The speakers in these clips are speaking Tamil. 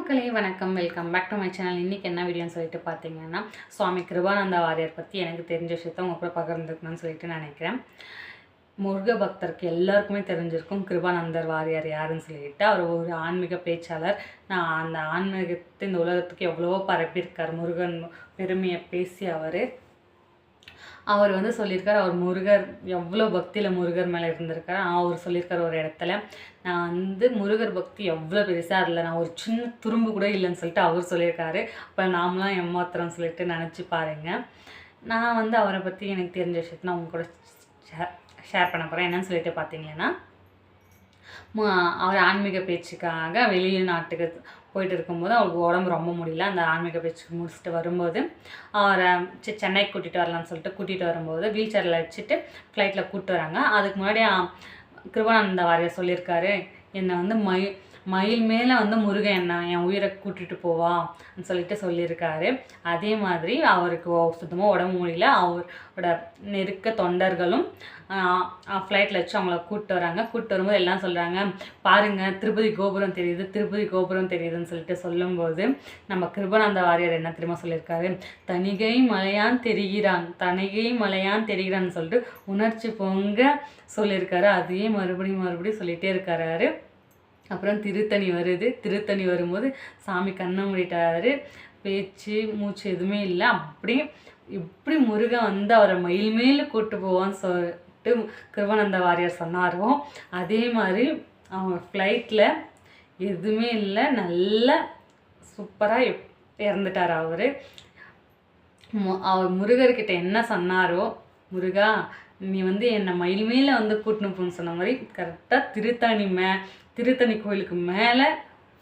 மக்களே வணக்கம், welcome back to my channel. இன்றைக்கி என்ன வீடியோன்னு சொல்லிட்டு பார்த்தீங்கன்னா, சுவாமி கிருபானந்த வாரியார் பற்றி எனக்கு தெரிஞ்ச விஷயத்த உங்கள் கூட பகிர்ந்துக்கணும்னு சொல்லிட்டு நினைக்கிறேன். முருக பக்தருக்கு எல்லாருக்குமே தெரிஞ்சிருக்கும் கிருபானந்தர் வாரியார் யாருன்னு சொல்லிட்டு. அவர் ஒரு ஆன்மீக பேச்சாளர். நான் அந்த ஆன்மீகத்தை இந்த உலகத்துக்கு எவ்வளவோ பரப்பியிருக்கார். முருகன் பெருமையை பேசி அவர் சொல்லியிருக்கார், அவர் முருகர் எவ்வளோ பக்தியில் முருகர் மேலே இருந்திருக்கார். அவர் சொல்லியிருக்கார் ஒரு இடத்துல, நான் முருகர் பக்தி எவ்வளோ பெருசாக அதில் நான் ஒரு சின்ன துரும்பு கூட இல்லைன்னு சொல்லிட்டு அவர் சொல்லியிருக்காரு. அப்போ நாமளாம் ஏமாத்துறோம்னு சொல்லிட்டு நினச்சி பாருங்கள். நான் அவரை பற்றி எனக்கு தெரிஞ்ச விஷயத்தை நான் உங்க கூட ஷேர் பண்ண போகிறேன். என்னன்னு சொல்லிட்டு பார்த்தீங்கன்னா, அவர் ஆன்மீக பேச்சுக்காக வெளிநாட்டுக்கு போயிட்டு இருக்கும்போது அவருக்கு உடம்பு ரொம்ப முடியல. அந்த ஆன்மீக பேச்சுக்கு முடிச்சுட்டு வரும்போது அவரை சென்னைக்கு கூட்டிகிட்டு வரலான்னு சொல்லிட்டு கூட்டிகிட்டு வரும்போது வீல் சேரில் வச்சுட்டு ஃப்ளைட்டில் கூப்பிட்டு வராங்க. அதுக்கு முன்னாடி கிருபானந்த வாரியார் சொல்லியிருக்காரு, என்னை மயில் மேலே முருகன் என் உயிரை கூட்டிகிட்டு போவான்னு சொல்லிட்டு சொல்லியிருக்காரு. அதே மாதிரி அவருக்கு சுத்தமாக உடம்பு முடியல. அவரோட நெருக்க தொண்டர்களும் ஃப்ளைட்டில் வச்சு அவங்கள கூப்பிட்டு வராங்க. கூப்பிட்டு வரும்போது எல்லாம் சொல்கிறாங்க, பாருங்கள் திருப்பதி கோபுரம் தெரியுது, திருப்பதி கோபுரம் தெரியுதுன்னு சொல்லிட்டு சொல்லும்போது நம்ம கிருபானந்த வாரியார் என்ன தெரியுமா சொல்லியிருக்காரு, தணிகை மலையான் தெரிகிறான்னு சொல்லிட்டு உணர்ச்சி பொங்க சொல்லியிருக்காரு. அதையே மறுபடியும் சொல்லிகிட்டே இருக்காரு. அப்புறம் திருத்தணி வருது. திருத்தணி வரும்போது சாமி கண்ணை மூடிட்டாரு. பேச்சு மூச்சு எதுவுமே இல்லை. இப்படி முருகன் அவரை மயில் மேலே கூட்டு போவான்னு சொல்லிட்டு கிருபானந்த வாரியார் சொன்னாரோ, அதே மாதிரி அவங்க ஃப்ளைட்டில் எதுவுமே இல்லை, நல்லா சூப்பராக இறந்துட்டார் அவர். முருகர்கிட்ட என்ன சொன்னாரோ, முருகா நீ என்னை மயில் மேலே கூட்டின்னு போன்னு சொன்ன மாதிரி கரெக்டாக திருத்தணி கோயிலுக்கு மேலே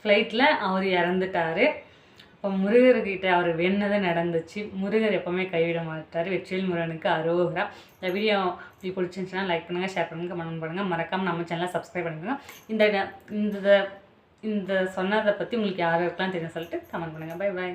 ஃப்ளைட்டில் அவர் இறந்துட்டார். அப்போ முருகர்கிட்ட அவர் வேணுனதை நடந்துச்சு. முருகர் எப்போவுமே கைவிட மாட்டார். வெற்றிவேல் முருகனுக்கு அரோகரா. இந்த வீடியோ உங்களுக்கு பிடிச்சிருந்துச்சுன்னா லைக் பண்ணுங்கள், ஷேர் பண்ணுங்கள், கமெண்ட் பண்ணுங்கள். மறக்காமல் நம்ம சேனலை சப்ஸ்கிரைப் பண்ணுங்கள். இந்த சொன்னதை பற்றி உங்களுக்கு யாருக்கெல்லாம் தெரியும் சொல்லிட்டு கமெண்ட் பண்ணுங்கள். Bye bye.